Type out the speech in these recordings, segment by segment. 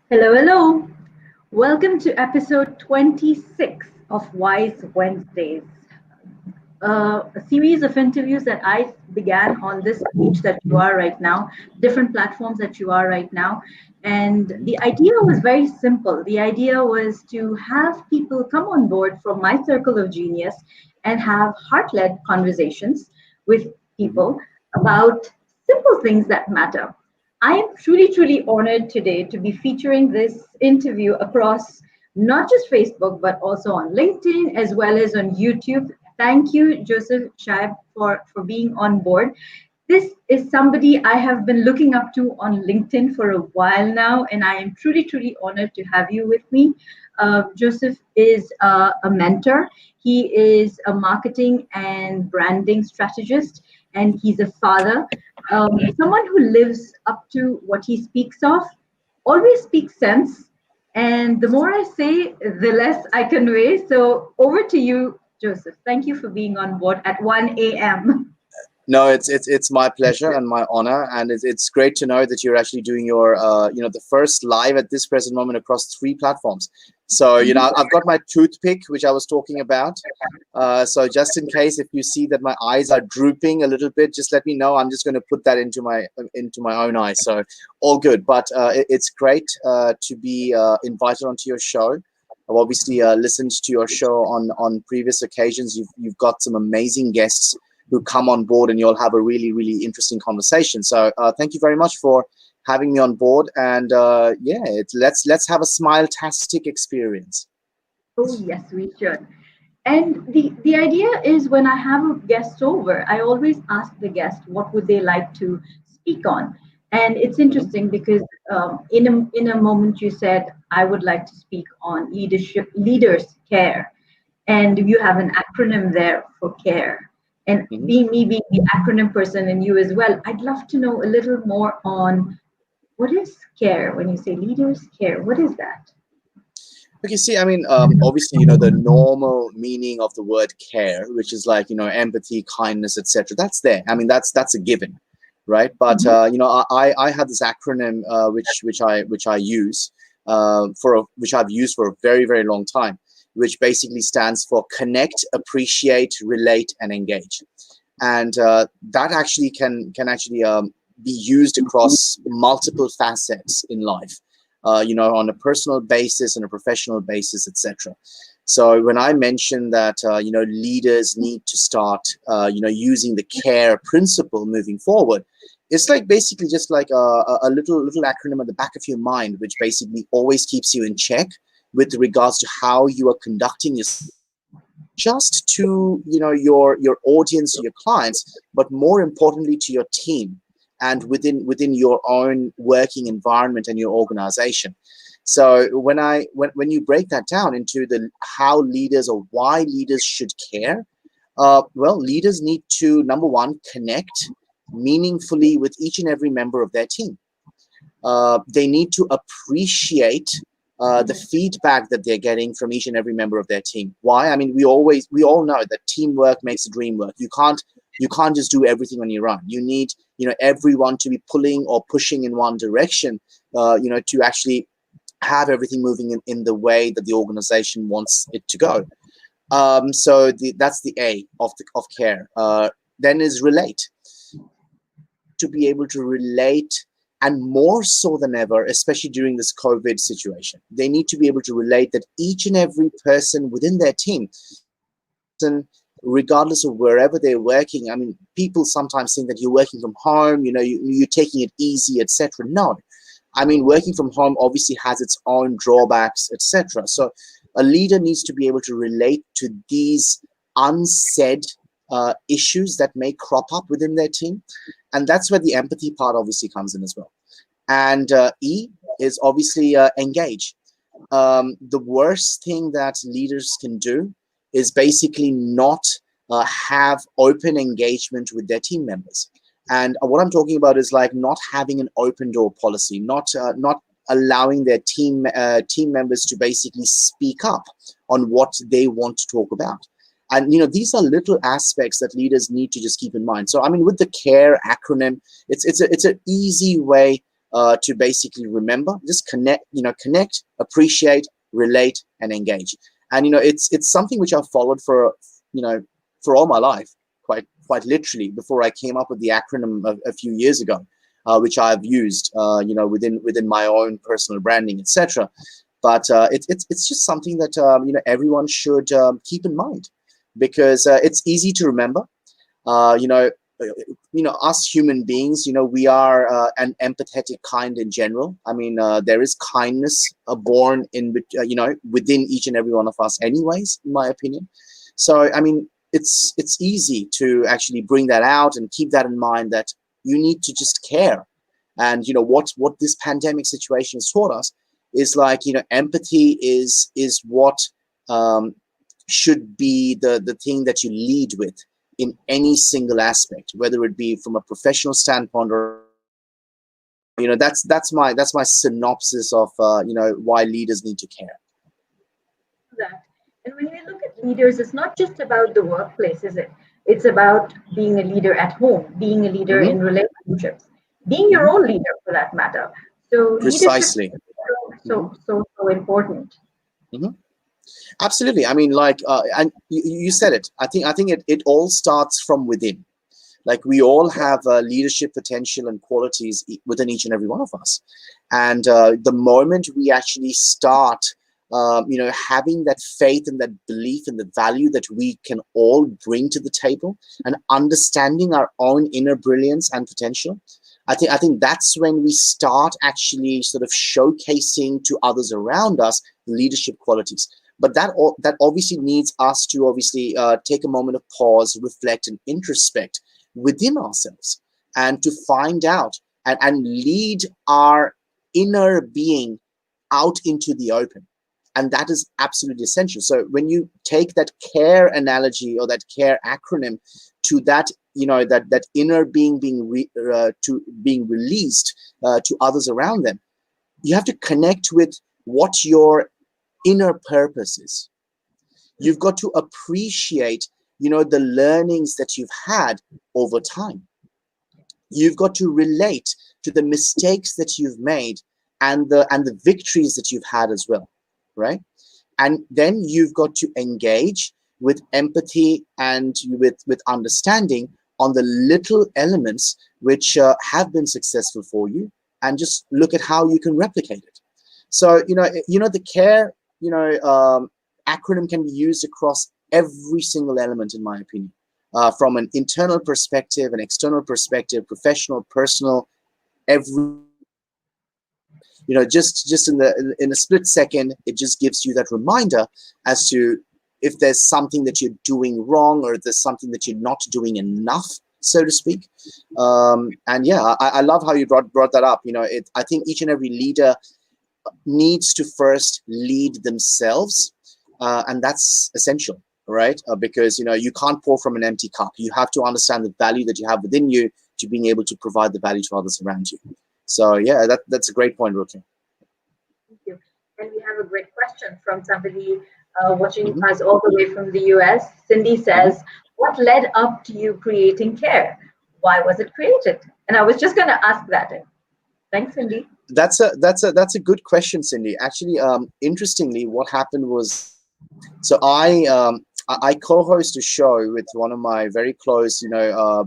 Hello, hello. Welcome to episode 26 of Wise Wednesdays, a series of interviews that I began on this page that you are right now, different platforms that you are right now. And Mhm. the idea was very simple. The idea was to have people come on board from my circle of genius and have heart led conversations with Mhm. people about simple things that matter. I am truly, truly honored today to be featuring this interview across not just Facebook, but also on LinkedIn as well as on YouTube. Thank you, Joseph Saib, for being on board. This is somebody I have been looking up to on LinkedIn for a while now, and I am truly, truly honored to have you with me. Joseph is a mentor. He is a marketing and branding strategist, and he's a father, someone who lives up to what he speaks of, always speaks sense. And the more I say, the less I convey. So over to you, Joseph. Thank you for being on board at 1 a.m. No, it's my pleasure and my honor, and it's great to know that you're actually doing your the first live at this present moment across three platforms. So I've got my toothpick, which I was talking about. So just in case if you see that my eyes are drooping a little bit, just let me know. I'm just going to put that into my own eyes. So all good. But it's great to be invited onto your show. I've obviously listened to your show on previous occasions. You've got some amazing guests who come on board, and you'll have a really, really interesting conversation. So thank you very much for having me on board. And yeah, let's have a smile-tastic experience. Oh, yes, we should. And the idea is when I have a guest over, I always ask the guest what would they like to speak on. And it's Mhm. interesting because in a moment you said I would like to speak on leadership, leaders care, and you have an acronym there for care. And Mhm. being me being the acronym person and you as well, I'd love to know a little more on what is care when you say leaders care. What is that? Okay, see, I mean, obviously, the normal meaning of the word care, which is like, empathy, kindness, etc. That's there. I mean, that's a given, right? But Mhm. I have this acronym which I use which I've used for a very, very long time, which basically stands for connect, appreciate, relate, and engage. And that actually can actually be used across multiple facets in life, on a personal basis and a professional basis, etc. So when I mentioned that leaders need to start using the CARE principle moving forward, it's like basically just like a little acronym at the back of your mind, which basically always keeps you in check with regards to how you are conducting yourself, just to your audience, your clients, but more importantly to your team and within your own working environment and your organization. So when you break that down into the how leaders or why leaders should care, well, leaders need to, number one, connect meaningfully with each and every member of their team. They need to appreciate the feedback that they're getting from each and every member of their team. Why? I mean, we all know that teamwork makes the dream work. You can't just do everything on your own. You need everyone to be pulling or pushing in one direction. To actually have everything moving in the way that the organization wants it to go. So that's the A of care. Then is relate, to be able to relate, and more so than ever, especially during this COVID situation. They need to be able to relate that each and every person within their team, regardless of wherever they're working. I mean, people sometimes think that you're working from home, you're taking it easy, etc. No, I mean, working from home obviously has its own drawbacks, etc. So a leader needs to be able to relate to these unsaid issues that may crop up within their team. And that's where the empathy part obviously comes in as well. And E is obviously engage. The worst thing that leaders can do is basically not have open engagement with their team members. And what I'm talking about is like not having an open door policy, not allowing their team members to basically speak up on what they want to talk about. And these are little aspects that leaders need to just keep in mind. So I mean, with the CARE acronym, it's an easy way to basically remember, just connect, appreciate, relate, and engage. And it's something which I've followed for for all my life, quite literally, before I came up with the acronym a few years ago, which I've used within my own personal branding, etc. But it's just something that everyone should keep in mind, because it's easy to remember. uh, you know us human beings, we are an empathetic kind in general. I mean, there is kindness born in within each and every one of us anyways, in my opinion. So I mean, it's easy to actually bring that out and keep that in mind, that you need to just care. And what this pandemic situation has taught us is, like, empathy is what um, should be the thing that you lead with in any single aspect, whether it be from a professional standpoint or that's my synopsis of why leaders need to care. That. And when we look at leaders, it's not just about the workplace, is it? It's about being a leader at home, being a leader Hmm. in relationships, being your Hmm. own leader for that matter. So leadership Precisely. is Hmm. so important. Hmm. Absolutely. I mean, like, and you said it. I think it all starts from within. Like, we all have leadership potential and qualities within each and every one of us. And the moment we actually start having that faith and that belief in the value that we can all bring to the table, and understanding our own inner brilliance and potential, I think that's when we start actually sort of showcasing to others around us leadership qualities. But that obviously needs us to obviously take a moment of pause, reflect, and introspect within ourselves, and to find out and lead our inner being out into the open. And that is absolutely essential. So when you take that CARE analogy, or that CARE acronym, to that that inner being being released to others around them, you have to connect with what your inner purpose is. You've got to appreciate the learnings that you've had over time. You've got to relate to the mistakes that you've made, and the victories that you've had as well, right? And then you've got to engage with empathy and with understanding on the little elements which have been successful for you, and just look at how you can replicate it. So the CARE acronym can be used across every single element, in my opinion, from an internal perspective, an external perspective, professional, personal, every just in a split second, it just gives you that reminder as to if there's something that you're doing wrong, or if there's something that you're not doing enough, so to speak. And yeah, I love how you brought that up. I think each and every leader needs to first lead themselves, and that's essential, right? Because you can't pour from an empty cup. You have to understand the value that you have within you, to being able to provide the value to others around you. So yeah, that's a great point, Roki. Thank you. And we have a great question from somebody watching Hmm. us all the way from the US. Cindy Hmm. says, what led up to you creating CARE? Why was it created? And I was just going to ask that. Thanks, Cindy. That's a good question, Cindy. Actually, interestingly, what happened was, so I co-host a show with one of my very close,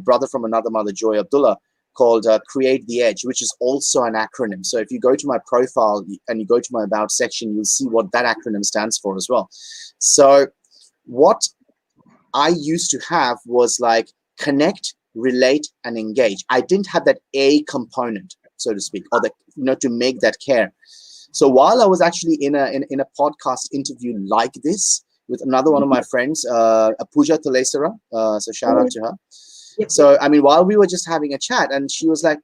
brother from another mother, Joy Abdullah, called Create the Edge, which is also an acronym. So if you go to my profile and you go to my About section, you'll see what that acronym stands for as well. So what I used to have was like connect, relate, and engage. I didn't have that A component, so to speak, or to make that CARE. So while I was actually in a podcast interview like this with another one of my friends, Pooja Talesara, so shout out to her. Yep. So I mean, while we were just having a chat, and she was like,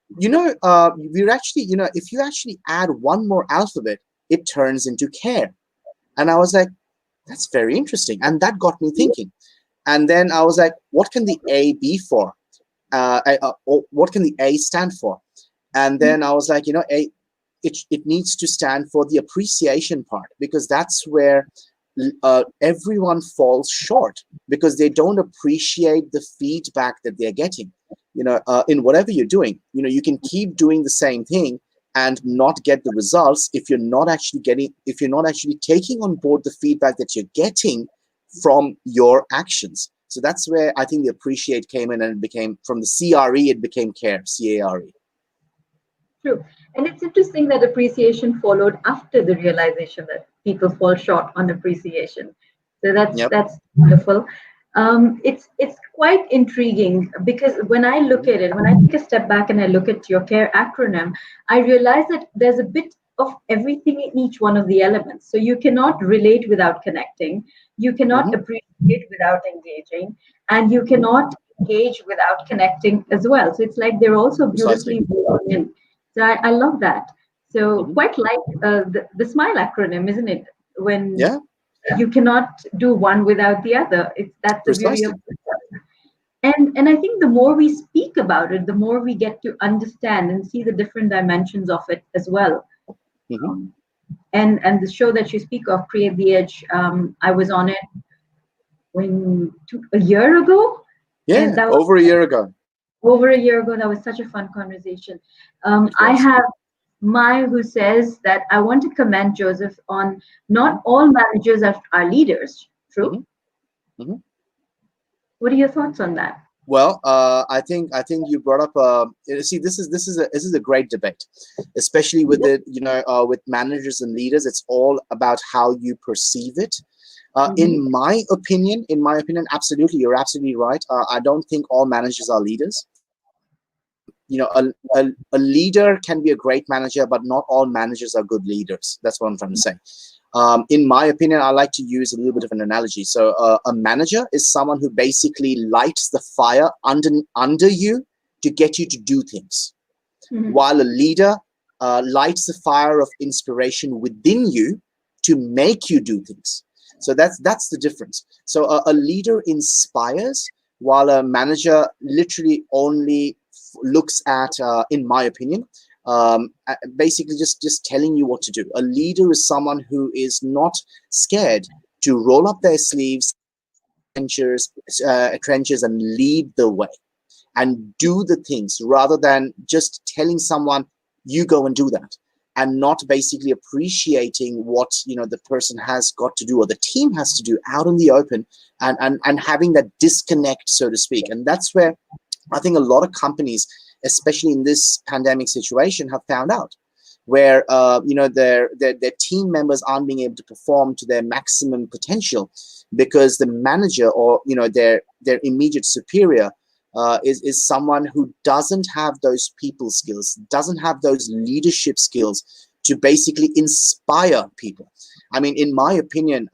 we're actually, if you actually add one more alphabet, it turns into CARE. And I was like, that's very interesting, and that got me thinking. And then I was like, what can the A be for? Or what can the A stand for? And then I was like, it needs to stand for the appreciation part, because that's where everyone falls short, because they don't appreciate the feedback that they're getting. in whatever you're doing, you can keep doing the same thing and not get the results if you're not actually taking on board the feedback that you're getting from your actions. So that's where I think the appreciate came in, and it became, from the C.A.R.E, it became C.A.R.E, C-A-R-E. True. And it's interesting that appreciation followed after the realization that people fall short on appreciation. So Yep. that's wonderful. It's quite intriguing, because when I look at it, when I take a step back and I look at your CARE acronym, I realize that there's a bit of everything in each one of the elements. So you cannot relate without connecting, you cannot appreciate without engaging, and you cannot engage without connecting as well. So it's like they're also Precisely. beautifully woven in. So I love that. So quite like the SMILE acronym, isn't it? When Yeah, you cannot do one without the other. That's the beauty precisely. of it. And I think the more we speak about it, the more we get to understand and see the different dimensions of it as well. Um, and the show that you speak of, Create the Edge, I was on it a year ago, and Yeah, that was over a year ago. over a year ago. That was such a fun conversation. It I was. have Maya, who says that I want to commend Joseph on not all managers are leaders. True. What are your thoughts on that? Well, I think you brought up. See, this is a great debate, especially with it. With managers and leaders, it's all about how you perceive it. In my opinion, absolutely, you're absolutely right. I don't think all managers are leaders. A leader can be a great manager, but not all managers are good leaders. That's what I'm trying to say. In my opinion, I like to use a little bit of an analogy. So a manager is someone who basically lights the fire under you to get you to do things, while a leader lights the fire of inspiration within you to make you do things. So that's the difference. So a leader inspires, while a manager literally only looks at, in my opinion, basically just telling you what to do. A leader is someone who is not scared to roll up their sleeves, trenches, and lead the way and do the things, rather than just telling someone, you go and do that, and not basically appreciating what the person has got to do or the team has to do out in the open, and having that disconnect, so to speak. And that's where I think a lot of companies, especially in this pandemic situation, have found out, where their team members aren't being able to perform to their maximum potential because the manager, or their immediate superior, is someone who doesn't have those people skills, doesn't have those leadership skills to basically inspire people. I mean, in my opinion,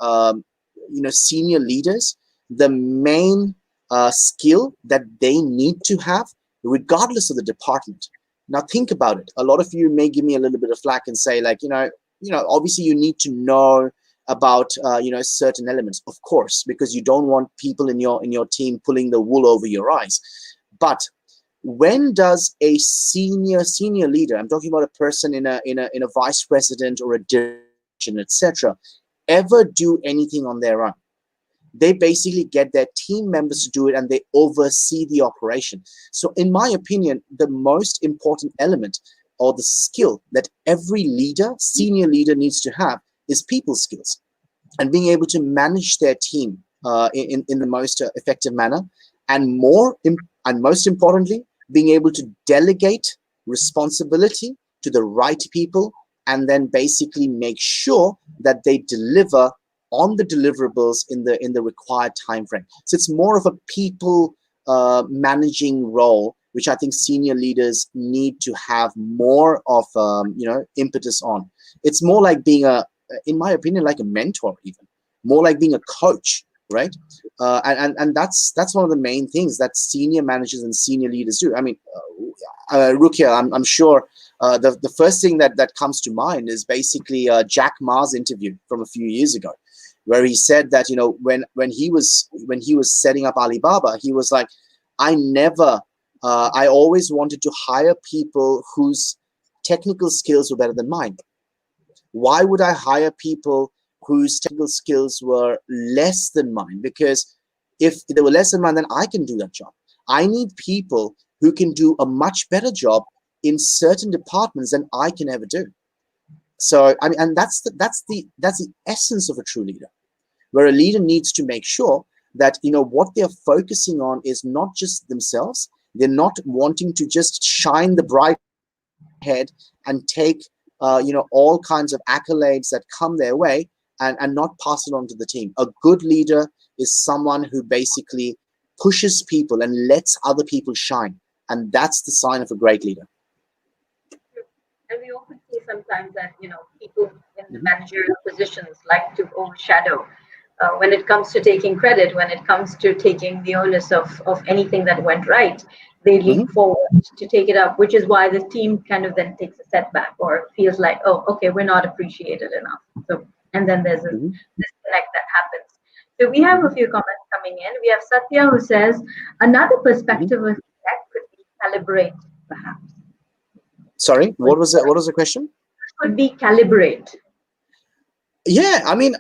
senior leaders, the main skill that they need to have, regardless of the department. Now think about it. A lot of you may give me a little bit of flack and say, like, obviously you need to know about certain elements, of course, because you don't want people in your team pulling the wool over your eyes. But when does a senior leader, I'm talking about a person in a vice president or a direction, etc., ever do anything on their own? They basically get their team members to do it, and they oversee the operation. So in my opinion, the most important element, or the skill that every leader, senior leader, needs to have is people skills, and being able to manage their team in the most effective manner, and most importantly, being able to delegate responsibility to the right people, and then basically make sure that they deliver on the deliverables in the required time frame. So it's more of a people managing role, which I think senior leaders need to have more of impetus on. It's more like being in my opinion, like a mentor, even more like being a coach, right? And that's one of the main things that senior managers and senior leaders do. I mean, Rukia, I'm sure the first thing that comes to mind is basically Jack Ma's interview from a few years ago, where he said that when he was setting up Alibaba, he was like, I always wanted to hire people whose technical skills were better than mine. Why would I hire people whose technical skills were less than mine? Because if they were less than mine, then I can do that job. I need people who can do a much better job in certain departments than I can ever do. So I mean, and that's the essence of a true leader, where a leader needs to make sure that what they're focusing on is not just themselves. They're not wanting to just shine the bright head and take all kinds of accolades that come their way and not pass it on to the team. A good leader is someone who basically pushes people and lets other people shine, and that's the sign of a great leader. And we often see sometimes that people in the managerial positions like to overshadow when it comes to taking credit, when it comes to taking the onus of anything that went right. They leap forward to take it up, which is why the team kind of then takes a setback or feels like, oh, okay, we're not appreciated enough. So, and then there's a disconnect that happens. So we have a few comments coming in. We have Satya who says, another perspective of that could be calibrate, perhaps. Sorry, what was the question? Could be calibrate. Yeah, I mean,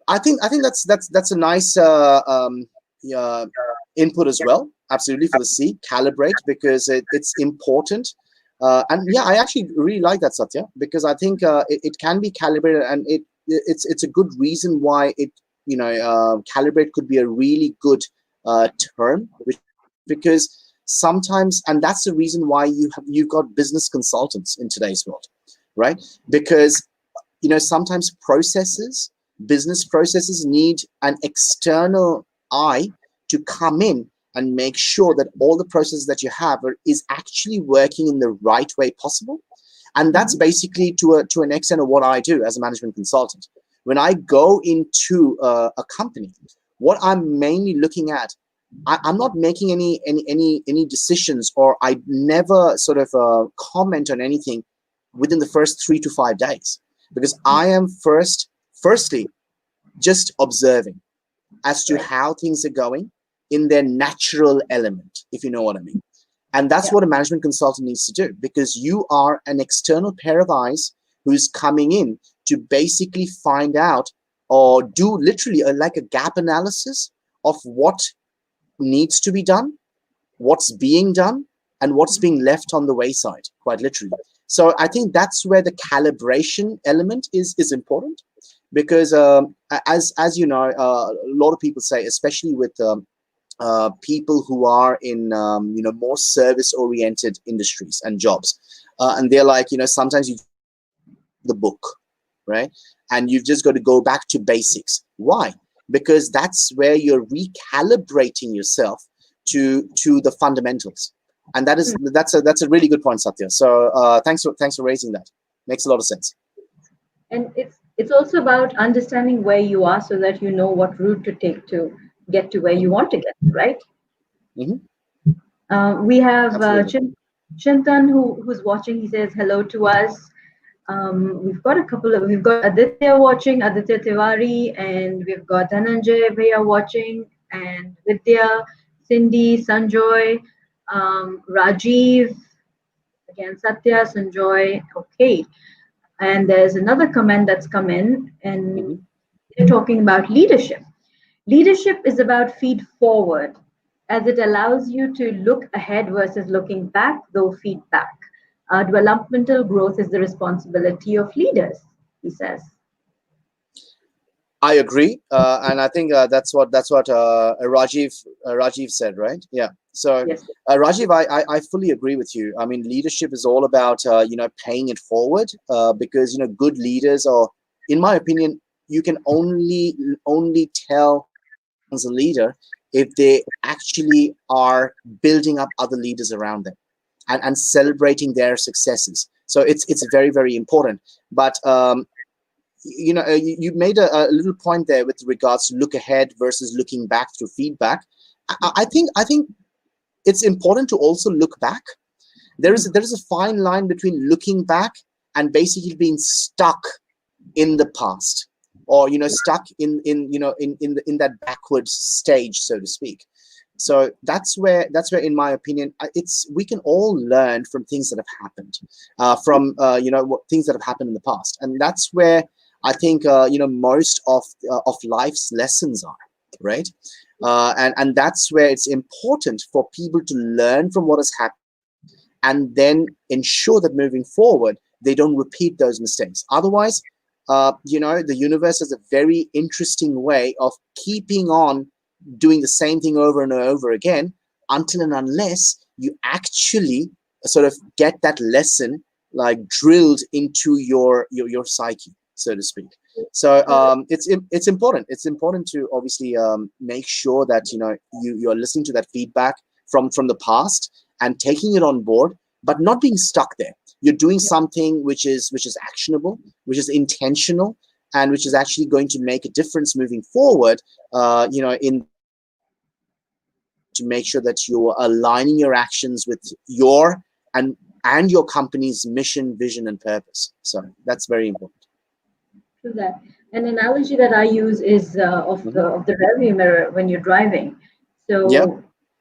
I think that's a nice input as well. Absolutely, for the C, calibrate, because it's important. And yeah, I actually really like that, Satya, because I think it can be calibrated, and it's a good reason why calibrate could be a really good term, because sometimes, and that's the reason why you've got business consultants in today's world, right? Because sometimes business processes need an external eye to come in and make sure that all the processes that you have is actually working in the right way possible. And that's basically to an extent of what I do as a management consultant. When I go into a company, what I'm mainly looking at, I'm not making any decisions, or I never sort of comment on anything within the first 3 to 5 days, because I am firstly just observing as to how things are going in their natural element, if you know what I mean. And that's what a management consultant needs to do, because you are an external pair of eyes who's coming in to basically find out or do literally like a gap analysis of what needs to be done, what's being done, and what's being left on the wayside, quite literally. So I think that's where the calibration element is important, because as you know, a lot of people say, especially with people who are in more service-oriented industries and jobs, and they're like, sometimes you the book, right? And you've just got to go back to basics. Why? Because that's where you're recalibrating yourself to the fundamentals, and that's a really good point, Satya. So thanks for raising that. Makes a lot of sense. And it's also about understanding where you are, so that you know what route to take to get to where you want to get, right? We have Chintan who's watching. He says hello to us. We've got Aditya watching, Aditya Tiwari, and we've got Dhananjay Bhaiya watching, and Vidya, Cindy, Sanjoy, Rajiv, again Satya, Sanjoy. Okay. And there's another comment that's come in, and they're talking about leadership. Leadership is about feed forward, as it allows you to look ahead versus looking back, though feedback. Developmental growth is the responsibility of leaders, he says. I agree, and I think that's what Rajiv said, right? Yeah. So yes. Rajiv, I fully agree with you. I mean, leadership is all about paying it forward, because good leaders are, in my opinion, you can only tell as a leader if they actually are building up other leaders around them and celebrating their successes. So it's very, very important. But you made a little point there with regards to look ahead versus looking back through feedback. I think it's important to also look back. There is a fine line between looking back and basically being stuck in the past, or stuck in that backward stage, so to speak. So that's where, in my opinion, we can all learn from things that have happened, from things that have happened in the past, and that's where I think most of life's lessons are, right? And that's where it's important for people to learn from what has happened and then ensure that moving forward they don't repeat those mistakes. Otherwise, the universe has a very interesting way of keeping on doing the same thing over and over again until and unless you actually sort of get that lesson like drilled into your psyche, so to speak. So it's important. It's important to obviously make sure that you're listening to that feedback from the past and taking it on board, but not being stuck there. You're doing something which is actionable, which is intentional, and which is actually going to make a difference moving forward. In to make sure that you're aligning your actions with your and your company's mission, vision, and purpose. So that's very important. To that. An analogy that I use is of the rearview mirror when you're driving. Yeah.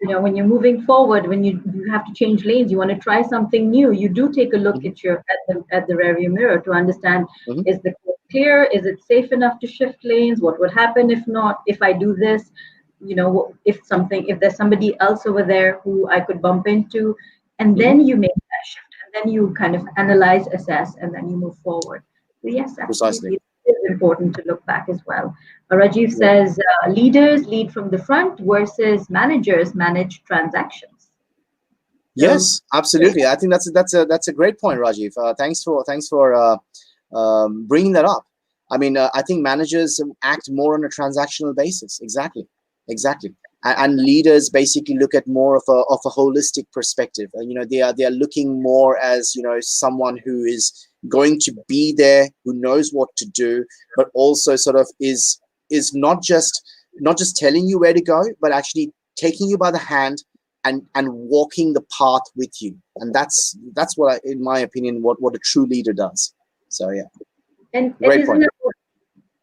So when you're moving forward, when you have to change lanes, you want to try something new. You do take a look at the rearview mirror to understand: is the course clear? Is it safe enough to shift lanes? What would happen if not? If I do this, if there's somebody else over there who I could bump into, and then you make that shift, and then you kind of analyze, assess, and then you move forward. So yes, Precisely. absolutely, it is important to look back as well. Rajiv says leaders lead from the front versus managers manage transactions. Yes, absolutely. I think that's a great point, Rajiv. Thanks for bringing that up. I mean, I think managers act more on a transactional basis. Exactly. And leaders basically look at more of a holistic perspective. They are looking more as someone who is going to be there, who knows what to do, but also sort of is not just telling you where to go, but actually taking you by the hand and walking the path with you. And that's what in my opinion, what a true leader does. So yeah. And Great point.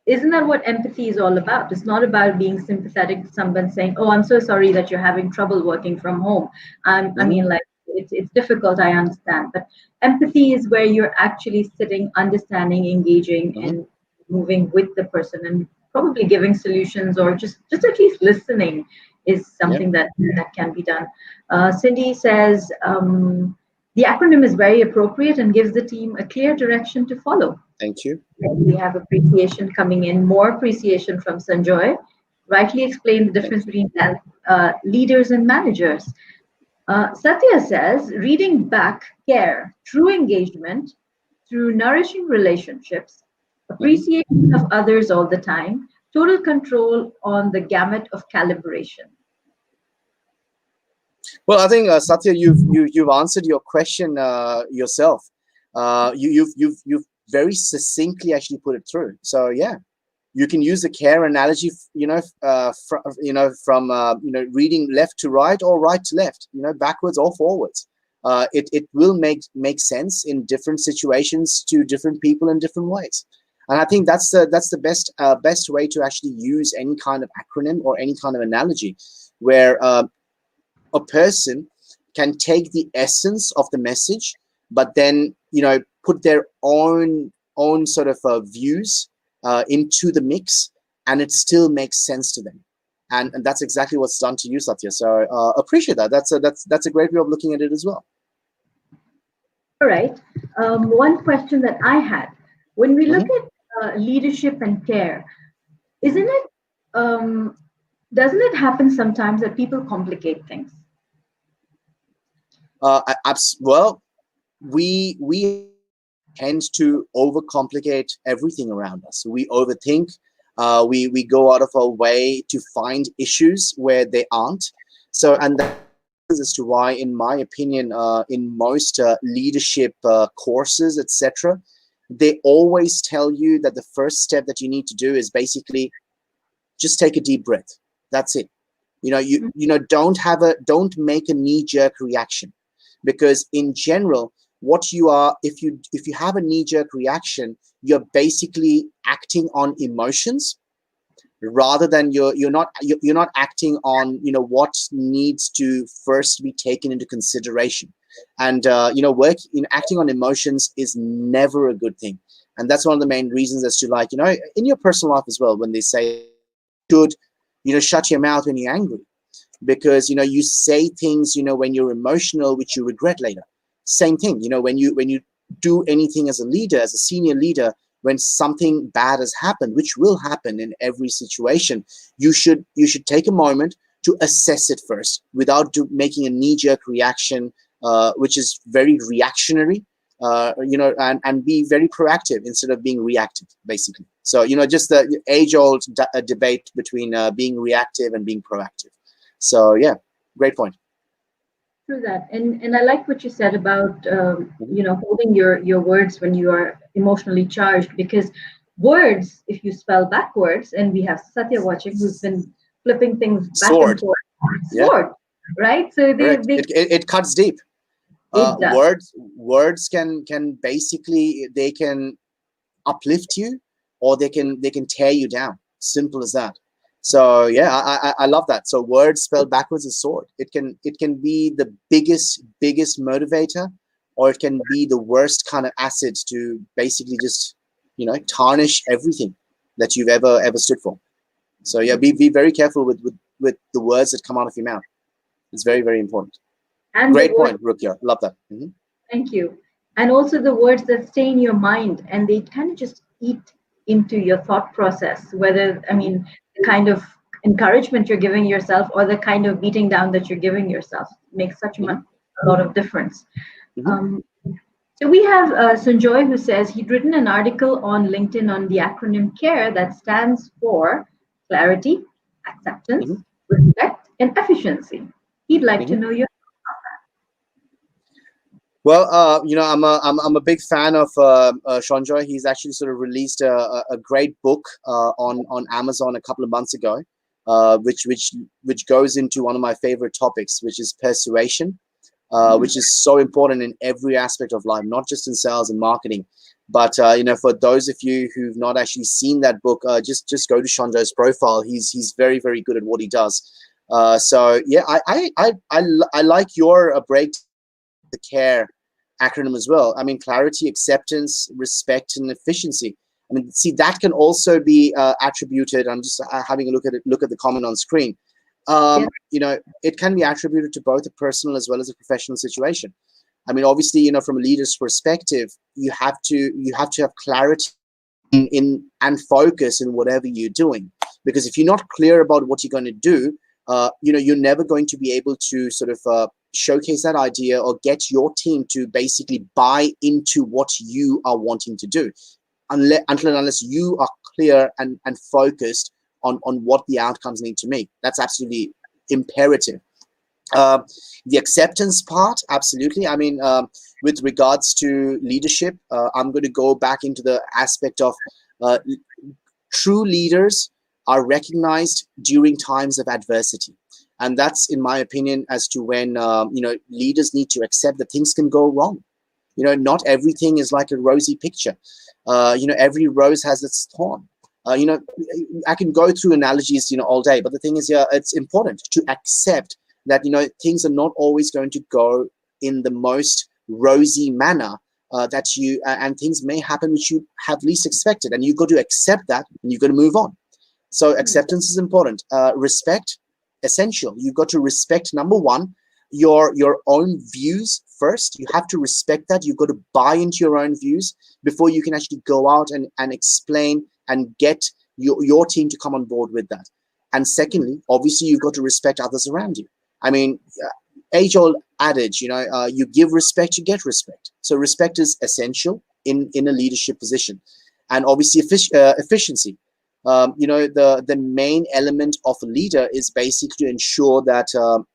Isn't that what empathy is all about? It's not about being sympathetic to someone saying, "Oh, I'm so sorry that you're having trouble working from home." I mean, like it's difficult. I understand, but empathy is where you're actually sitting, understanding, engaging, and moving with the person, and probably giving solutions or just at least listening is something that can be done. Cindy says the acronym is very appropriate and gives the team a clear direction to follow. Thank you. We have appreciation coming in, more appreciation from Sanjoy. Rightly explained the difference between leaders and managers. Satya says, reading back care, true engagement through nourishing relationships, appreciation of others all the time, total control on the gamut of calibration. Well, I think Satya, you've answered your question yourself. You've very succinctly actually put it through. So yeah, you can use the CARE analogy, from reading left to right or right to left, backwards or forwards. It will make sense in different situations to different people in different ways. And I think that's the best way to actually use any kind of acronym or any kind of analogy, where a person can take the essence of the message, but then put their own sort of views into the mix, and it still makes sense to them. And that's exactly what's done to you, Satya. So appreciate that. That's a great way of looking at it as well. All right. One question that I had: when we look at leadership and care, isn't it? Doesn't it happen sometimes that people complicate things? Well, we tend to overcomplicate everything around us. We overthink. We go out of our way to find issues where they aren't. So, and that is as to why, in my opinion, in most leadership courses, etc., they always tell you that the first step that you need to do is basically just take a deep breath. That's it. Don't make a knee-jerk reaction, because in general, what you are, if you have a knee-jerk reaction, you're basically acting on emotions rather than you're not acting on what needs to first be taken into consideration. And acting on emotions is never a good thing. And that's one of the main reasons as to in your personal life as well, when they say you should shut your mouth when you're angry, because you say things when you're emotional which you regret later. Same thing, when you do anything as a leader, as a senior leader, when something bad has happened, which will happen in every situation, you should take a moment to assess it first without making a knee-jerk reaction, which is very reactionary, and be very proactive instead of being reactive, basically. So, just the age-old debate between being reactive and being proactive. So, yeah, great point. Through that, and I like what you said about holding your words when you are emotionally charged, because words, if you spell backwards, and we have Satya watching who's been flipping things back and Sword. forth, Yeah. sword, right? So Correct. It cuts deep. It does. Words can basically, they can uplift you, or they can tear you down. Simple as that. So yeah, I love that. So words spelled backwards is sword. It can be the biggest motivator, or it can be the worst kind of acid to basically just tarnish everything that you've ever stood for. So yeah, be very careful with the words that come out of your mouth. It's very, very important. And great point, Rukia. Love that. Mm-hmm. Thank you. And also the words that stay in your mind, and they kind of just eat into your thought process, whether, the kind of encouragement you're giving yourself or the kind of beating down that you're giving yourself makes such a lot of difference. Mm-hmm. So we have Sunjoy, who says he'd written an article on LinkedIn on the acronym CARE, that stands for clarity, acceptance, respect, and efficiency. He'd like to know your. Well, I'm a big fan of Sanjoy. He's actually sort of released a great book on Amazon a couple of months ago, which goes into one of my favorite topics, which is persuasion, which is so important in every aspect of life, not just in sales and marketing. But for those of you who've not actually seen that book, just go to Sanjoy's profile. He's very, very good at what he does. So yeah, I like your break the CARE acronym as well. Clarity, acceptance, respect, and efficiency. See, that can also be attributed. I'm just having a look at the comment on screen. It can be attributed to both a personal as well as a professional situation. Obviously, from a leader's perspective, you have to have clarity in and focus in whatever you're doing, because if you're not clear about what you're going to do, you're never going to be able to sort of showcase that idea or get your team to basically buy into what you are wanting to do, unless you are clear and focused on what the outcomes need to make. That's absolutely imperative. The acceptance part, absolutely. With regards to leadership, I'm going to go back into the aspect of true leaders are recognized during times of adversity. And that's, in my opinion, as to when, leaders need to accept that things can go wrong. Not everything is like a rosy picture. Every rose has its thorn. I can go through analogies, all day, but the thing is, it's important to accept that, things are not always going to go in the most rosy manner, and things may happen which you have least expected, and you've got to accept that, and you've got to move on. So acceptance is important. Respect, essential. You've got to respect, number one, your own views first. You have to respect that. You've got to buy into your own views before you can actually go out and explain and get your team to come on board with that. And secondly, obviously, you've got to respect others around you. Age-old adage, you give respect, you get respect. So respect is essential in a leadership position. And obviously efficiency. The main element of a leader is basically to ensure that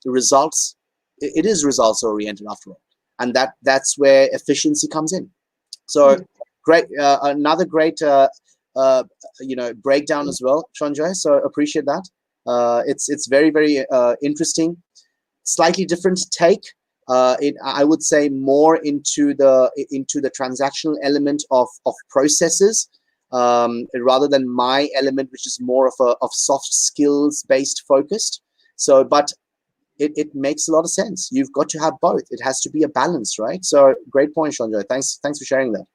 results, it is results oriented after all. And that's where efficiency comes in. So great, another great breakdown as well, Sanjoy. So appreciate that. It's very, very interesting. Slightly different take. I would say more into the transactional element of processes, rather than my element, which is more of soft skills based focused. So, but it makes a lot of sense. You've got to have both. It has to be a balance, right? So great point, Sanjoy. Thanks for sharing that.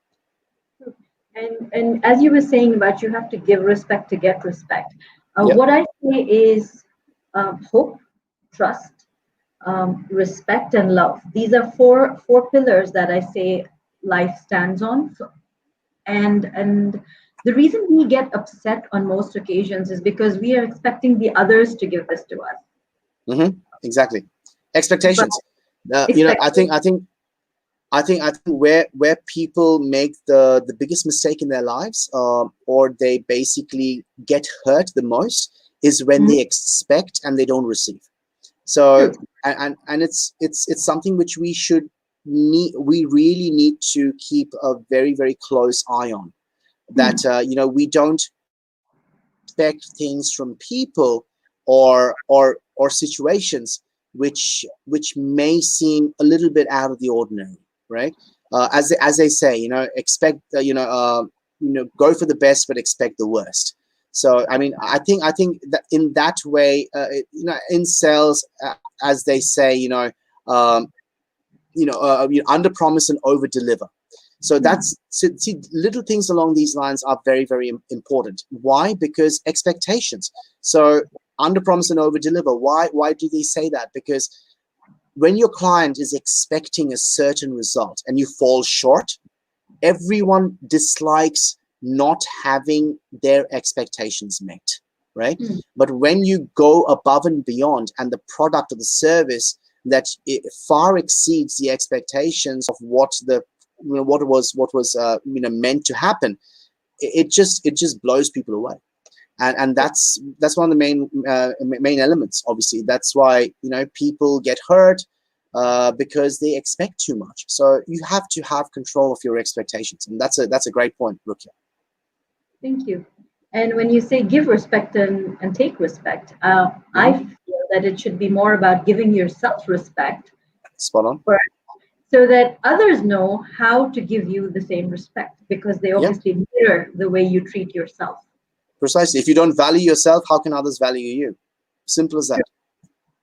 And as you were saying about you have to give respect to get respect. What I say is hope, trust, respect, and love. These are four pillars that I say life stands on. And the reason we get upset on most occasions is because we are expecting the others to give this to us. Exactly. But Expectations. expect I think where people make the biggest mistake in their lives, or they basically get hurt the most, is when Mhm. they expect and they don't receive. So True. and it's something which we really need to keep a very, very close eye on. That Hmm. we don't expect things from people or situations which may seem a little bit out of the ordinary, right? As they say, expect go for the best but expect the worst. So I mean, I think that in that way, in sales, as they say, um, under promise and over deliver. So Hmm. see, little things along these lines are very, very important. Why? Because expectations. So under promise and over deliver. Why do they say that? Because when your client is expecting a certain result and you fall short, everyone dislikes not having their expectations met, right? Hmm. But when you go above and beyond, and the product or the service that it far exceeds the expectations of what was meant to happen, it just blows people away. And that's one of the main elements. Obviously, that's why people get hurt, because they expect too much. So you have to have control of your expectations, and that's a great point, Rukia. Thank you. And when you say give respect and take respect, I Hmm. feel that it should be more about giving yourself respect Spot on. first, so that others know how to give you the same respect, because they Yeah, obviously mirror the way you treat yourself. precisely. If you don't value yourself, how can others value you? Simple as that.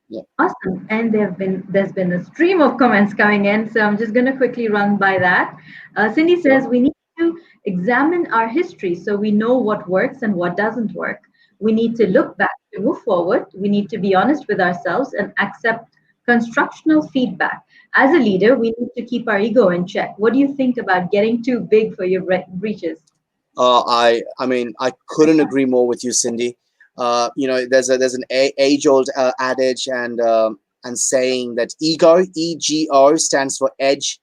Yeah. Awesome. And there's been a stream of comments coming in, so I'm just going to quickly run by that. Cindy Sure. says we need to examine our history so we know what works and what doesn't work. We need to look back to move forward. We need to be honest with ourselves and accept constructional feedback. As a leader, we need to keep our ego in check. What do you think about getting too big for your breaches? I mean, I couldn't agree more with you, Cindy. There's an age old adage and saying that ego stands for edge,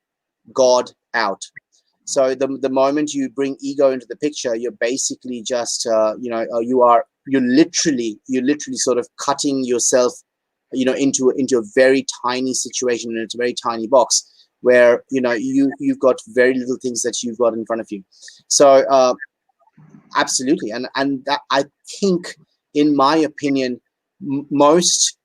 God out. So the moment you bring ego into the picture, you're basically just you're literally sort of cutting yourself, into a very tiny situation, and it's a very tiny box where you've got very little things that you've got in front of you. So absolutely, and that, I think, in my opinion, most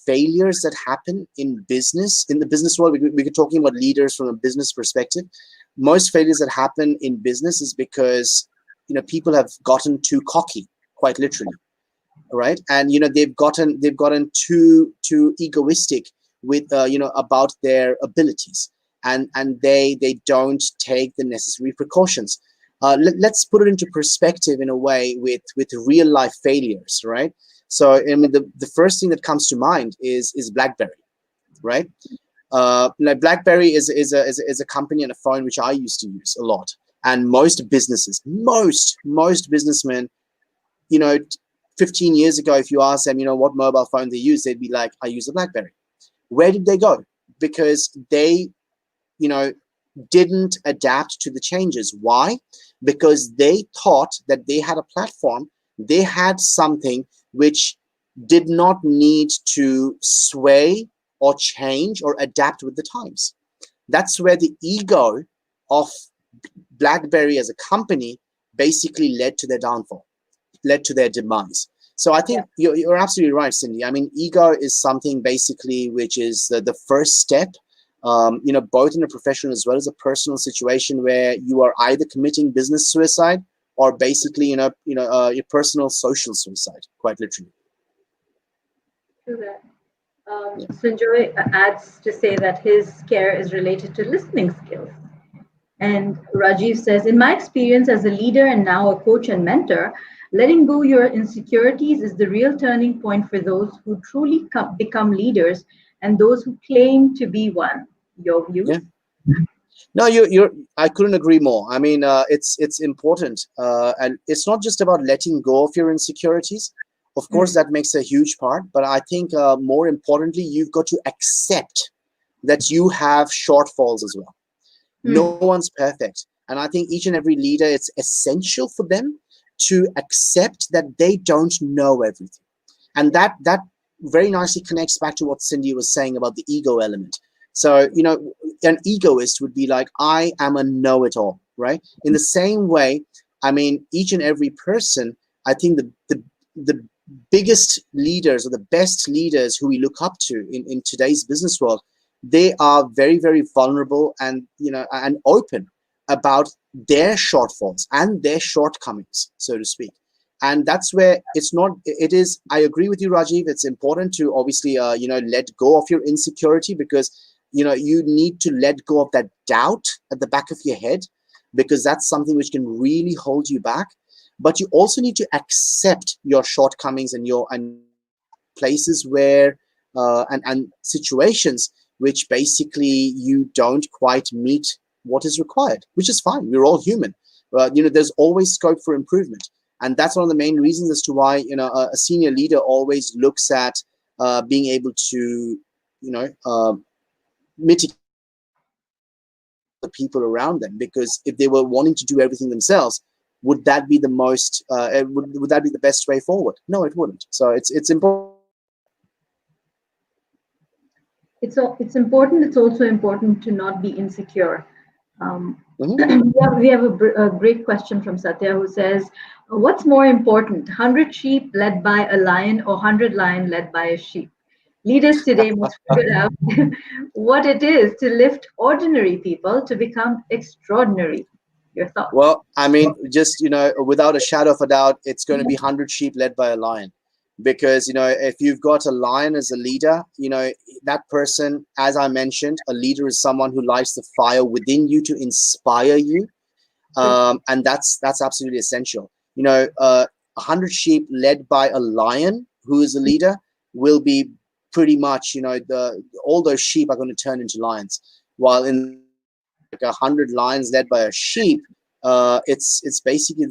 failures that happen in the business world, we could talking about leaders from a business perspective. Most failures that happen in business is because people have gotten too cocky, quite literally, right? And they've gotten too egoistic with about their abilities, and they don't take the necessary precautions. Let's put it into perspective in a way with real life failures, right? So I mean, the first thing that comes to mind is BlackBerry, right? Like BlackBerry is a company and a phone which I used to use a lot, and most businessmen, you know, 15 years ago, if you ask them, what mobile phone they use, they'd be like, I use a BlackBerry. Where did they go? Because they, you know, didn't adapt to the changes. Why? Because they thought that they had a platform, they had something which did not need to sway or change or adapt with the times. That's where the ego of BlackBerry as a company basically led to their downfall, led to their demise. So I Yeah. think you're absolutely right, Cindy. I mean, ego is something basically which is the first step, both in a professional as well as a personal situation, where you are either committing business suicide or basically, your personal social suicide, quite literally. True that. Yeah. Sanjoy adds to say that his scare is related to listening skills. And Rajiv says, in my experience as a leader and now a coach and mentor, Letting go your insecurities is the real turning point for those who truly become leaders and those who claim to be one. Your Yeah. views? No, you're. I couldn't agree more. I mean, it's important, and it's not just about letting go of your insecurities. Of course, Mm, that makes a huge part, but I think more importantly, you've got to accept that you have shortfalls as well. No mm, one's perfect, and I think each and every leader, it's essential for them to accept that they don't know everything, and that very nicely connects back to what Cindy was saying about the ego element. So an egoist would be like, I am a know-it-all, right? In the same way, I mean, each and every person, I think the biggest leaders or the best leaders who we look up to in today's business world, they are very, very vulnerable and and open about their shortfalls and their shortcomings, so to speak. And that's where it's not, it is, I agree with you, Rajiv, it's important to obviously let go of your insecurity, because you need to let go of that doubt at the back of your head, because that's something which can really hold you back. But you also need to accept your shortcomings and your and places where and situations which basically you don't quite meet what is required, which is fine. We're all human. There's always scope for improvement, and that's one of the main reasons as to why a senior leader always looks at being able to mitigate the people around them, because if they were wanting to do everything themselves, would that be the most would that be the best way forward? No, it wouldn't. So it's important. it's important. It's also important to not be insecure. Mhm. We have a great question from Satya who says, "What's more important, 100 sheep led by a lion or 100 lion led by a sheep?" Leaders today must figure out what it is to lift ordinary people to become extraordinary. Your thoughts? Well, I mean, just without a shadow of a doubt, it's going to be 100 sheep led by a lion, because if you've got a lion as a leader, that person, as I mentioned, a leader is someone who lights the fire within you to inspire you, True. and that's absolutely essential. 100 sheep led by a lion who is a leader will be pretty much the all those sheep are going to turn into lions, while in like 100 lions led by a sheep, it's basically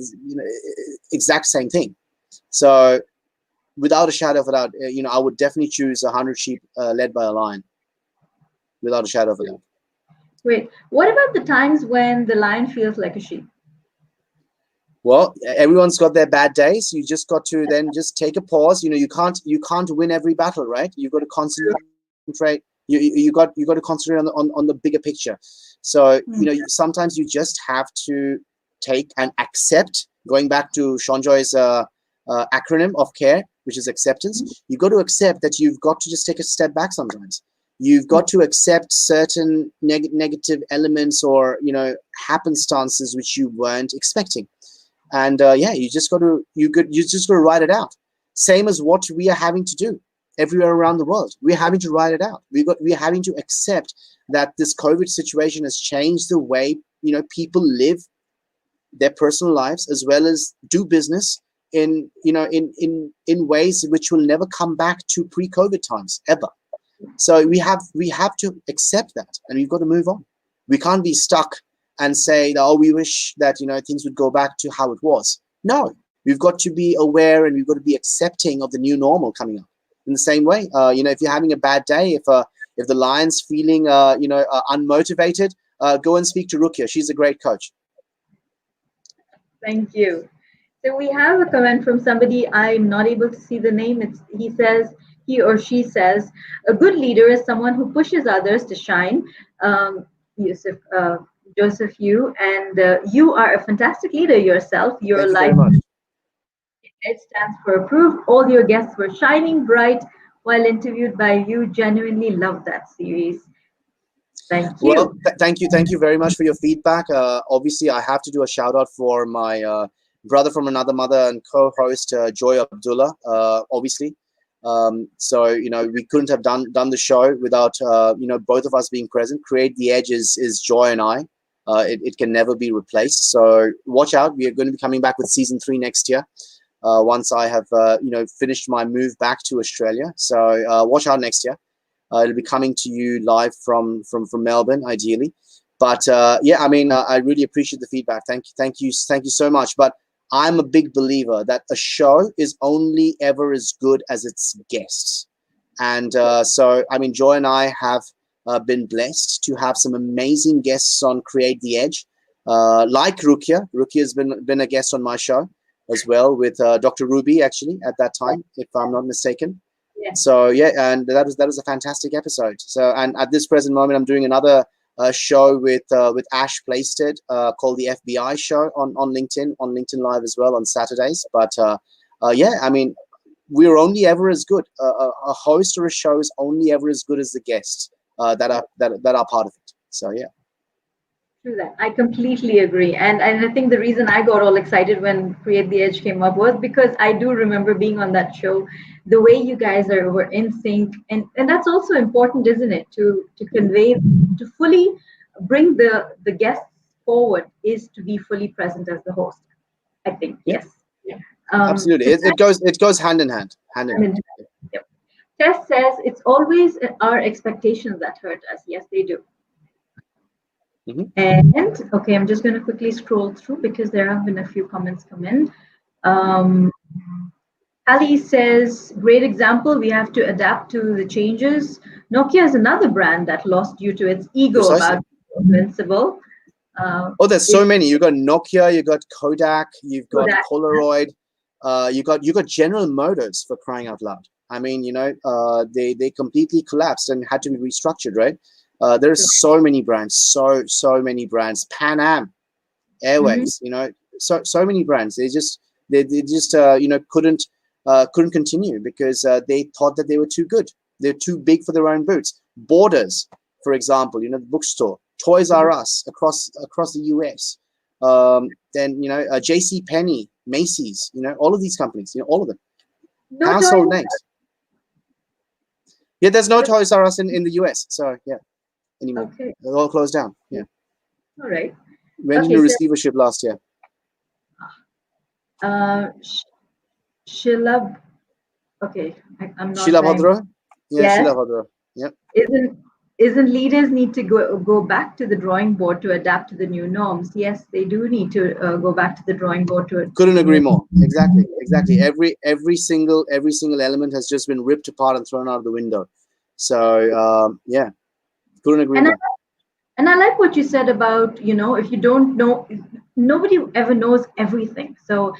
exact same thing. So without a shadow of a doubt, I would definitely choose 100 sheep led by a lion, without a shadow of a doubt. Wait, what about the times when the lion feels like a sheep? Well, everyone's got their bad days. You just got to then just take a pause. You can't win every battle, right? You've got to concentrate. You got to concentrate on the bigger picture. So Mm, sometimes you just have to take and accept. Going back to Shonjoy's acronym of CARE, which is acceptance. You've got to accept that you've got to just take a step back sometimes. You've got to accept certain negative elements or happenstances which you weren't expecting, and yeah, you just got to write it out. Same as what we are having to do everywhere around the world. We're having to write it out. We're having to accept that this COVID situation has changed the way people live their personal lives as well as do business in ways which will never come back to pre-COVID times ever. So we have to accept that, and we've got to move on. We can't be stuck and say, oh, we wish that things would go back to how it was. No, we've got to be aware and we've got to be accepting of the new normal coming up. In the same way, if you're having a bad day, if the lion's feeling unmotivated, go and speak to Rukia. She's a great coach. thank you. So we have a comment from somebody. I'm not able to see the name. He says, he or she says, a good leader is someone who pushes others to shine. Yusuf, Joseph, you are a fantastic leader yourself. Your Thank you light very much. it stands for approved. All your guests were shining bright while interviewed by you. Genuinely love that series. Thank Well, you. thank you very much for your feedback. Obviously, I have to do a shout out for my brother from another mother and co-host Joy Abdullah. Obviously, so we couldn't have done the show without both of us being present. Create the Edge is Joy and I. It can never be replaced. So watch out. We are going to be coming back with season 3 next year. once I have finished my move back to Australia. So watch out next year. It'll be coming to you live from Melbourne, ideally. But yeah, I mean, I really appreciate the feedback. Thank you so much. But I'm a big believer that a show is only ever as good as its guests. And so, I mean, Joy and I have been blessed to have some amazing guests on Create the Edge, like Rukia. Rukia has been a guest on my show as well, with Dr. Ruby, actually, at that time, if I'm not mistaken. Yeah. So yeah, and that was a fantastic episode. So, and at this present moment, I'm doing another show with Ash Plaisted called the FBI Show on LinkedIn Live as well on Saturdays. But yeah, I mean, we're only ever as good. A host or a show is only ever as good as the guests that are part of it. So yeah. True that. I completely agree. And I think the reason I got all excited when Create the Edge came up was because I do remember being on that show, the way you guys were in sync. And that's also important, isn't it? To convey, to fully bring the guests forward is to be fully present as the host, I think. Yeah. Yes. Absolutely. It goes hand in hand. Hand in hand. Yep. Tess says it's always our expectations that hurt us. Yes, they do. Mm-hmm. And okay, I'm just going to quickly scroll through because there have been a few comments come in. Ali says, great example. We have to adapt to the changes. Nokia is another brand that lost due to its ego Precisely. about invincible. Oh, there's so many. You got Nokia, you got Kodak, you've got Kodak. Polaroid, you got General Motors, for crying out loud. I mean, they completely collapsed and had to be restructured, right? There's so many brands, so many brands. Pan Am, Airways, so many brands. They just couldn't continue because they thought that they were too good. They're too big for their own boots. Borders, for example, the bookstore, Toys R Us across the US. Then J.C. Penney, Macy's, all of these companies, all of them, No household Toys. names. Yeah, there's no Toys R Us in the US, so yeah, anymore. Okay. They're all closed down. Yeah. All right. Went into receivership last year. Shilab. Okay, I'm not. Sheila Bhadra? Yeah, Yes. Sheila Bhadra. Yep. Isn't leaders need to go back to the drawing board to adapt to the new norms? Yes, they do need to go back to the drawing board to. Couldn't agree more. Exactly. Every single element has just been ripped apart and thrown out of the window. So yeah, couldn't agree more. And I like what you said about, if you don't know, nobody ever knows everything. So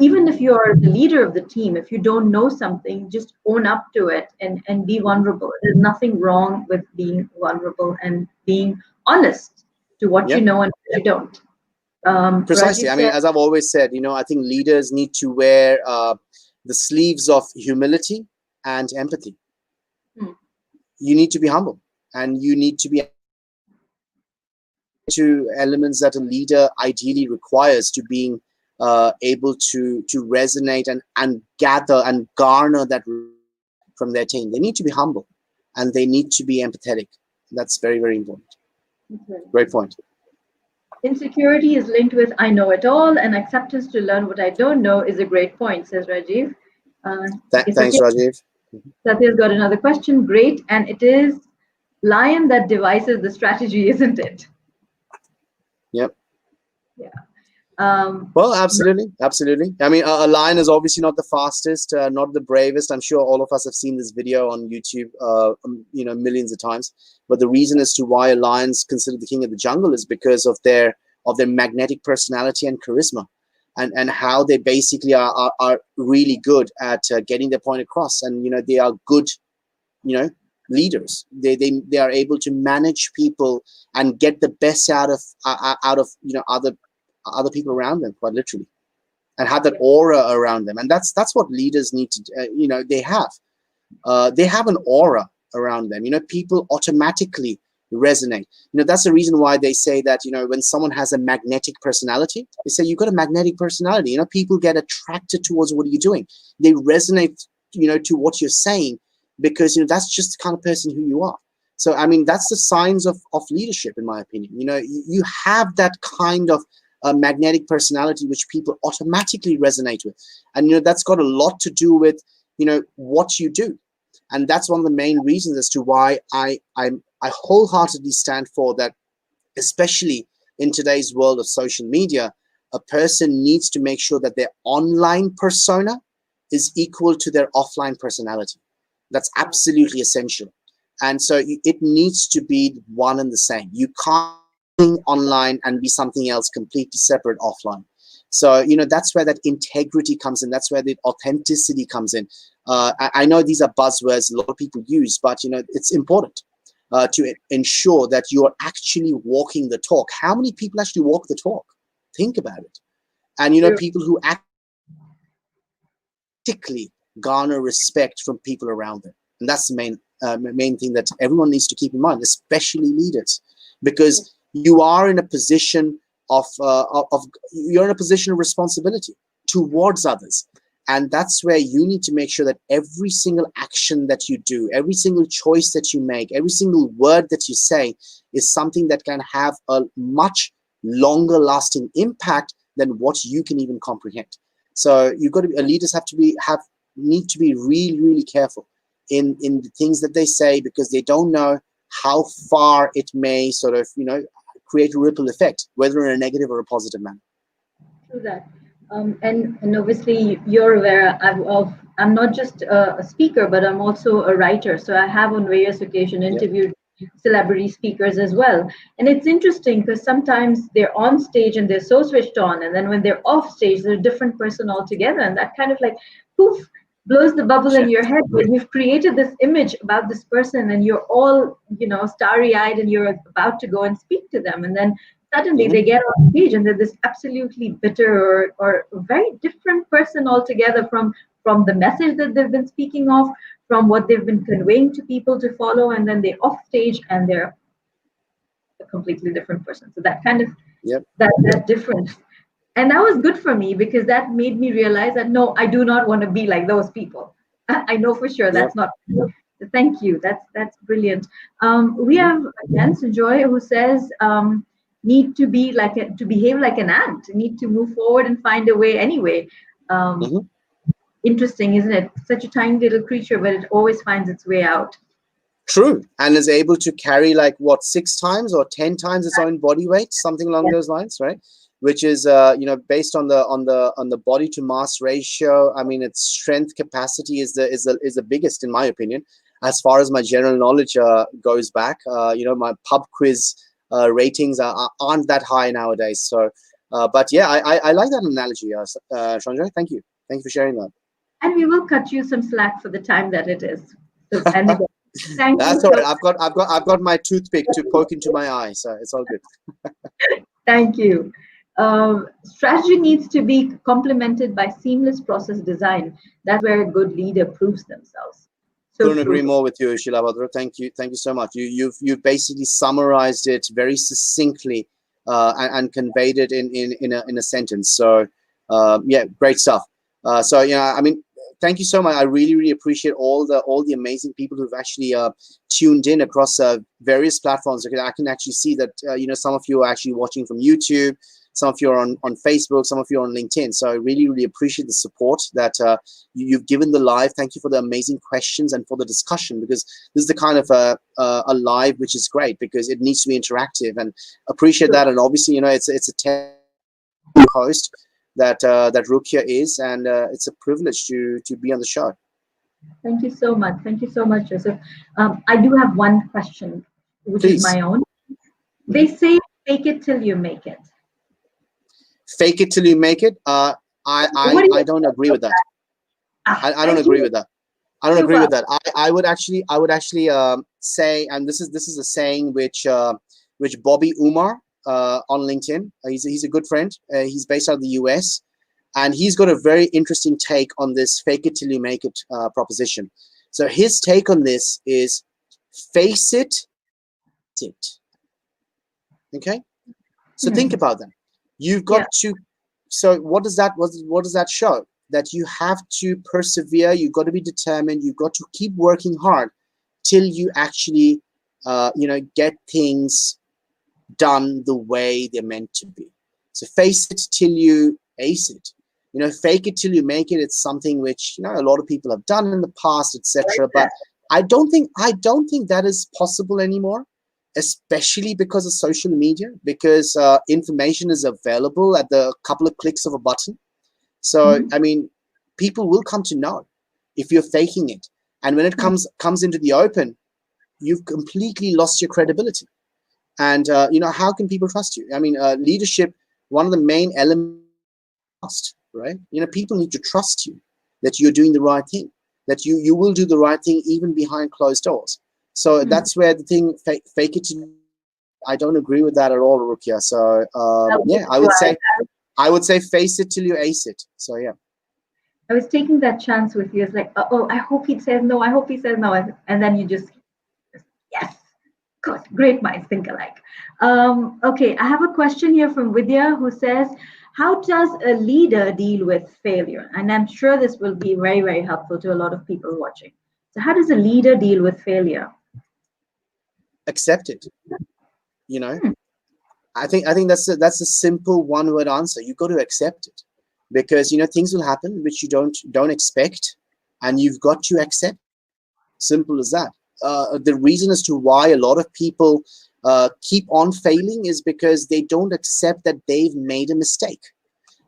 even if you're the leader of the team, if you don't know something, just own up to it and be vulnerable. There's nothing wrong with being vulnerable and being honest to what you know and what you don't. Precisely. I mean, as I've always said, I think leaders need to wear the sleeves of humility and empathy. You need to be humble, and you need to be to elements that a leader ideally requires to being able to resonate and gather and garner that from their team. They need to be humble, and they need to be empathetic. That's very, very important. Okay. Great point. Insecurity is linked with I know it all, and acceptance to learn what I don't know is a great point, says Rajiv. Thanks, Rajiv. Satya's got another question. Great, and it is lion that devises the strategy, isn't it? Yep. Yeah. Well, absolutely. I mean, a lion is obviously not the fastest, not the bravest. I'm sure all of us have seen this video on YouTube, millions of times. But the reason as to why a lion's considered the king of the jungle is because of their magnetic personality and charisma, and how they basically are really good at getting their point across. And they are good, leaders. They are able to manage people and get the best out of other people around them, quite literally, and have that aura around them. And that's what leaders need to they have an aura around them. People automatically resonate. That's the reason why they say that when someone has a magnetic personality, they say you've got a magnetic personality. People get attracted towards what you're doing. They resonate to what you're saying, because that's just the kind of person who you are. So I mean, that's the signs of leadership, in my opinion. You have that kind of a magnetic personality which people automatically resonate with. And that's got a lot to do with what you do. And that's one of the main reasons as to why I wholeheartedly stand for that, especially in today's world of social media. A person needs to make sure that their online persona is equal to their offline personality. That's absolutely essential. And so it needs to be one and the same. You can't be online and be something else completely separate offline. So that's where that integrity comes in. That's where the authenticity comes in. I know these are buzzwords a lot of people use, but it's important to ensure that you are actually walking the talk. How many people actually walk the talk? Think about it. And people who actively garner respect from people around them. And that's the main thing that everyone needs to keep in mind, especially leaders, because you are in a position of responsibility towards others. And that's where you need to make sure that every single action that you do, every single choice that you make, every single word that you say is something that can have a much longer lasting impact than what you can even comprehend. So you've got to be, leaders need to be really, really careful in the things that they say, because they don't know how far it may sort of, create a ripple effect, whether in a negative or a positive manner. True that. And obviously you're aware I'm not just a speaker, but I'm also a writer. So I have on various occasions interviewed celebrity speakers as well. And it's interesting because sometimes they're on stage and they're so switched on, and then when they're off stage, they're a different person altogether. And that kind of like poof, blows the bubble in your head when you've created this image about this person and you're all, starry-eyed and you're about to go and speak to them. And then suddenly they get on stage and they're this absolutely bitter or very different person altogether from the message that they've been speaking of, from what they've been conveying to people to follow, and then they're off stage and they're a completely different person. So that kind of that difference. And that was good for me because that made me realize that no, I do not want to be like those people. I know for sure that's not. Thank you. That's brilliant. We have again Joy who says need to behave like an ant, need to move forward and find a way anyway. Interesting, isn't it? Such a tiny little creature, but it always finds its way out. True, and is able to carry 6 times or 10 times its own body weight, something along those lines, right? Which is based on the body to mass ratio. I mean, its strength capacity is the biggest, in my opinion, as far as my general knowledge goes back. My pub quiz ratings aren't that high nowadays. So, but yeah, I like that analogy, Sanjay. Thank you for sharing that. And we will cut you some slack for the time that it is. So, and again, thank That's you. all right. I've got my toothpick to poke into my eye, so it's all good. Thank you. Strategy needs to be complemented by seamless process design. That's where a good leader proves themselves. So couldn't agree more with you, Shilabhadra. Thank you so much. You've basically summarized it very succinctly and conveyed it in a sentence. So yeah, great stuff. So I mean, thank you so much. I really appreciate all the amazing people who've actually tuned in across various platforms. Okay, I can actually see that some of you are actually watching from YouTube. Some of you are on Facebook, some of you are on LinkedIn. So I really appreciate the support that you've given the live. Thank you for the amazing questions and for the discussion, because this is the kind of a live which is great because it needs to be interactive, and appreciate that. And obviously, it's a host that Rukia is, and it's a privilege to be on the show. Thank you so much. Thank you so much, Joseph. I do have one question, which is my own. They say fake it till you make it. Fake it till you make it. I don't agree with that. I don't agree with that. I don't agree with that. I would actually say, and this is a saying which Bobby Umar on LinkedIn. He's a good friend. He's based out of the US, and he's got a very interesting take on this fake it till you make it proposition. So his take on this is face it. Okay. So think about that. You've got to. So what does that show? That you have to persevere. You've got to be determined. You've got to keep working hard till you actually, get things done the way they're meant to be. So face it till you ace it. You know, fake it till you make it. It's something which, you know, a lot of people have done in the past, etc. But I don't think that is possible anymore, especially because of social media, because information is available at the couple of clicks of a button. So I mean, people will come to know if you're faking it, and when it comes into the open, you've completely lost your credibility. And you know, how can people trust you? I mean, leadership, one of the main elements, trust, right? You know, people need to trust you that you're doing the right thing, that you will do the right thing even behind closed doors. So that's where the thing, fake it. I don't agree with that at all, Rukia. So yeah, I would say face it till you ace it. So yeah. I was taking that chance with you. It's like, oh, I hope he says no. I hope he says no. And then you just, yes, good, great minds think alike. Okay, I have a question here from Vidya who says, how does a leader deal with failure? And I'm sure this will be very, very helpful to a lot of people watching. So how does a leader deal with failure? Accept it. You know, I think that's a simple one-word answer. You got to accept it, because you know, things will happen which you don't expect, and you've got to accept. Simple as that. The reason as to why a lot of people keep on failing is because they don't accept that they've made a mistake.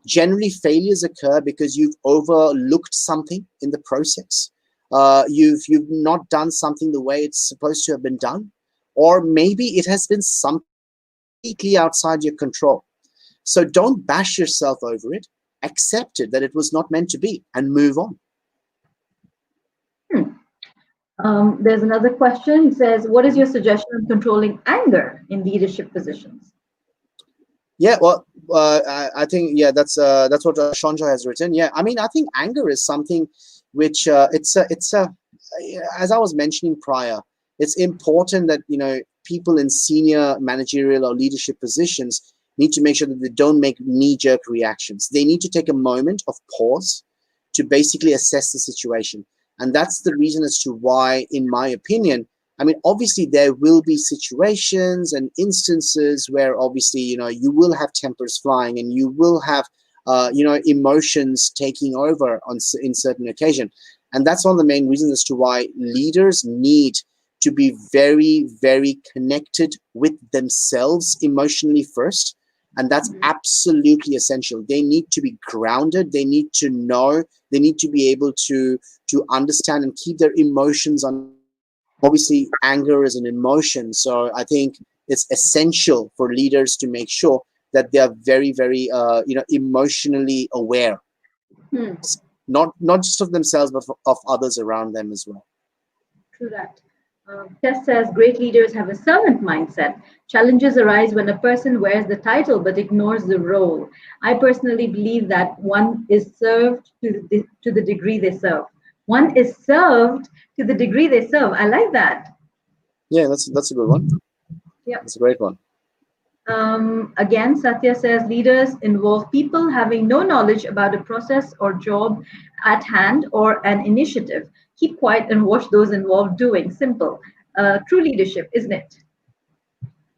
Generally, failures occur because you've overlooked something in the process. You've not done something the way it's supposed to have been done, or maybe it has been something completely outside your control. So don't bash yourself over it. Accept it that it was not meant to be, and move on. There's another question. It says, what is your suggestion on controlling anger in leadership positions? Yeah, well, I think, yeah, that's what Shanja has written. Yeah, I mean, I think anger is something which it's as I was mentioning prior, it's important that, you know, people in senior managerial or leadership positions need to make sure that they don't make knee-jerk reactions. They need to take a moment of pause to basically assess the situation. And that's the reason as to why, in my opinion, I mean, obviously there will be situations and instances where obviously, you know, you will have tempers flying, and you will have, you know, emotions taking over in certain occasion. And that's one of the main reasons as to why leaders need to be very, very connected with themselves emotionally first. And that's absolutely essential. They need to be grounded. They need to know. They need to be able to understand and keep their emotions on. Obviously, anger is an emotion. So I think it's essential for leaders to make sure that they are very, very, you know, emotionally aware, not just of themselves, but of others around them as well. True that. Tess says great leaders have a servant mindset. Challenges arise when a person wears the title but ignores the role. I personally believe that one is served to the degree they serve. One is served to the degree they serve. I like that. Yeah, that's a good one. Yep. That's a great one. Again, Satya says leaders involve people having no knowledge about a process or job at hand or an initiative. Keep quiet and watch those involved doing. Simple. True leadership, isn't it?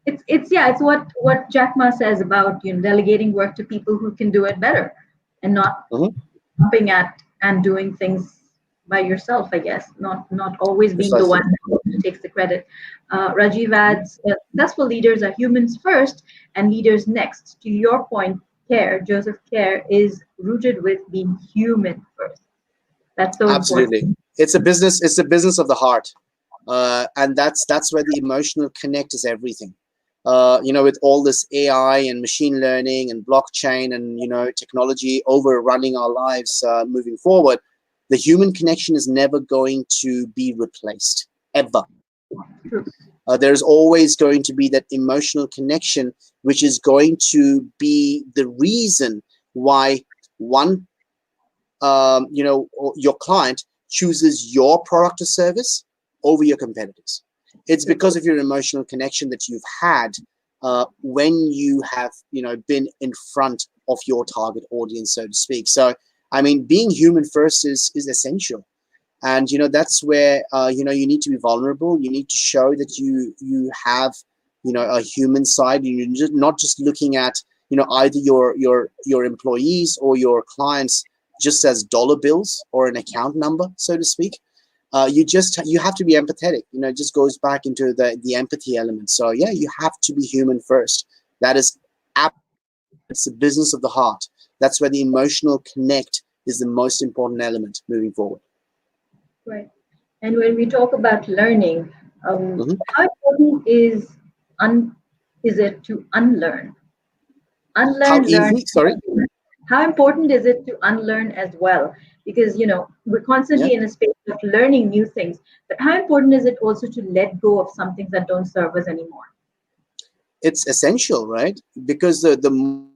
It's what Jack Ma says about, you know, delegating work to people who can do it better, and not jumping at and doing things by yourself. I guess not always being the one who takes the credit. Rajiv adds, successful leaders are humans first and leaders next. To your point, C.A.R.E, Joseph C.A.R.E is rooted with being human first. That's so Absolutely. important. It's a business. It's a business of the heart, and that's where the emotional connect is everything. You know, with all this AI and machine learning and blockchain and, you know, technology overrunning our lives moving forward, the human connection is never going to be replaced, ever. There's always going to be that emotional connection, which is going to be the reason why one, you know, your client chooses your product or service over your competitors. It's because of your emotional connection that you've had when you have, you know, been in front of your target audience, so to speak. So, I mean, being human first is essential. And, you know, that's where, you know, you need to be vulnerable. You need to show that you have, you know, a human side. You're not just looking at, either your employees or your clients just as dollar bills or an account number, so to speak. You have to be empathetic. It just goes back into the empathy element. So yeah, you have to be human first. That is, it's the business of the heart. That's where the emotional connect is the most important element moving forward. Right. And when we talk about learning, Mhm. how important is it to unlearn? How Unlearn, learn. easy? Sorry. How important is it to unlearn as well? Because we're Yeah. constantly in a space of learning new things. But how important is it also to let go of some things that don't serve us anymore? It's essential, right? Because the more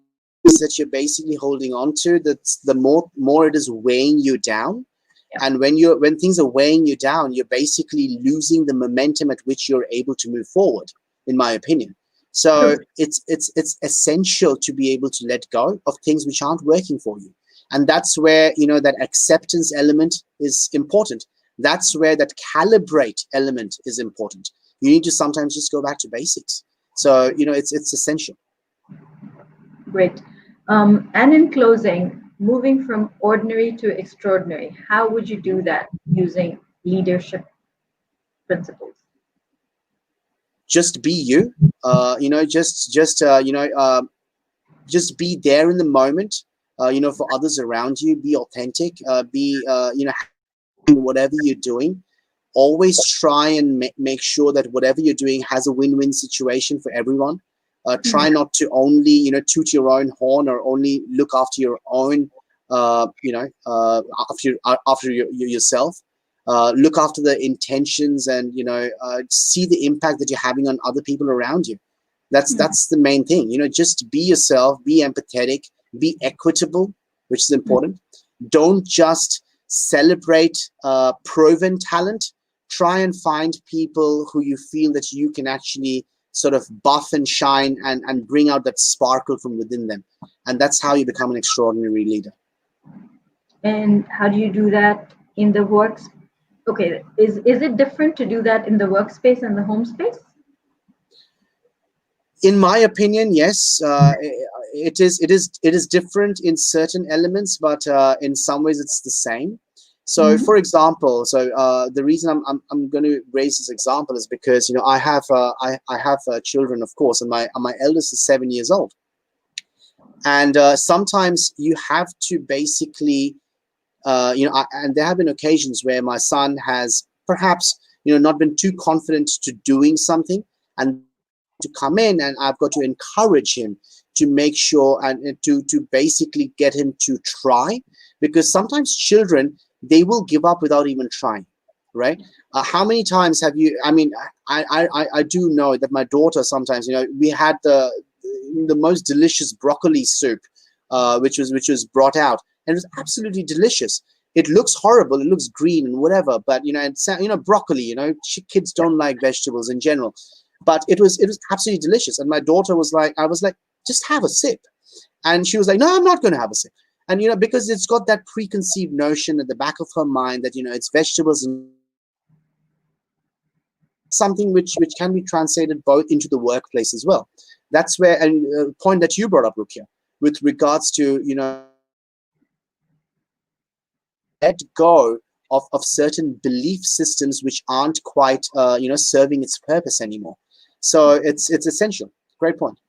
that you're basically holding on to, that's the more it is weighing you down. Yeah. And when things are weighing you down, you're basically losing the momentum at which you're able to move forward, in my opinion. So True. it's essential to be able to let go of things which aren't working for you. And that's where that acceptance element is important. That's where that calibrate element is important. You need to sometimes just go back to basics. So it's essential. Great. And in closing, moving from ordinary to extraordinary, how would you do that using leadership principles? Just be you. Just be there in the moment. For others around you, be authentic. Be whatever you're doing. Always try and make sure that whatever you're doing has a win-win situation for everyone. Try Mhm. not to only toot your own horn or only look after your own after yourself. Look after the intentions and see the impact that you're having on other people around you. That's the main thing. Just be yourself, be empathetic, be equitable, which is important. Don't just celebrate proven talent. Try and find people who you feel that you can actually sort of buff and shine and bring out that sparkle from within them. And that's how you become an extraordinary leader. And how do you do that in the works? Okay, is it different to do that in the workspace and the home space? In my opinion, yes, it is different in certain elements, but in some ways it's the same. So Hmm. for example, the reason I'm going to raise this example is because I have children, of course, and my eldest is 7 years old. And sometimes you have to basically and there have been occasions where my son has perhaps not been too confident to doing something, and to come in and I've got to encourage him to make sure and to basically get him to try, because sometimes children, they will give up without even trying, right? How many times have you, I do know that my daughter sometimes, we had the most delicious broccoli soup, which was brought out, and it was absolutely delicious. It looks horrible, it looks green and whatever, but it's broccoli, kids don't like vegetables in general, but it was absolutely delicious. And my daughter was like, I was like, just have a sip. And she was like, no, I'm not going to have a sip. And because it's got that preconceived notion at the back of her mind that it's vegetables, and something which can be translated both into the workplace as well. That's where, and point that you brought up, Rukia, with regards to let go of certain belief systems which aren't quite serving its purpose anymore. So it's essential. Great point.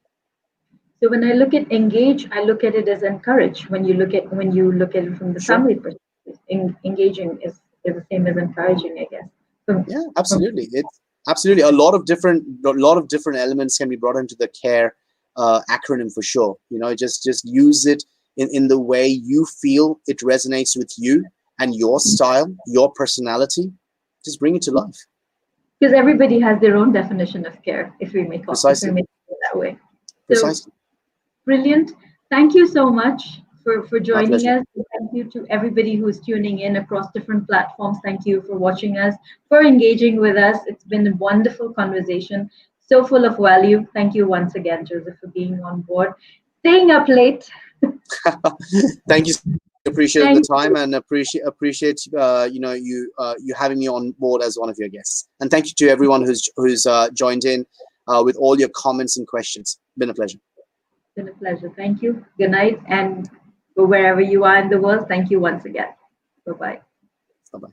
So when I look at engage, I look at it as encourage. When you look at it from the Sure. family perspective, engaging is the same as encouraging, I guess. Yeah, From absolutely. It's absolutely a lot of different elements can be brought into the C.A.R.E acronym for sure. Just use it in the way you feel it resonates with you and your style, your personality. Just bring it to life. because everybody has their own definition of care, if we Precisely. make it that way. So Precisely. brilliant. Thank you so much for My joining pleasure. us. Thank you to everybody who is tuning in across different platforms. Thank you for watching us, for engaging with us. It's been a wonderful conversation, so full of value. Thank you once again, Joseph, for being on board, staying up late. Thank you. Appreciate the Thank time you. and appreciate you having me on board as one of your guests. And thank you to everyone who's joined in with all your comments and questions. Been a pleasure. It's been a pleasure. Thank you. Good night. And wherever you are in the world, thank you once again. Bye bye. Bye bye.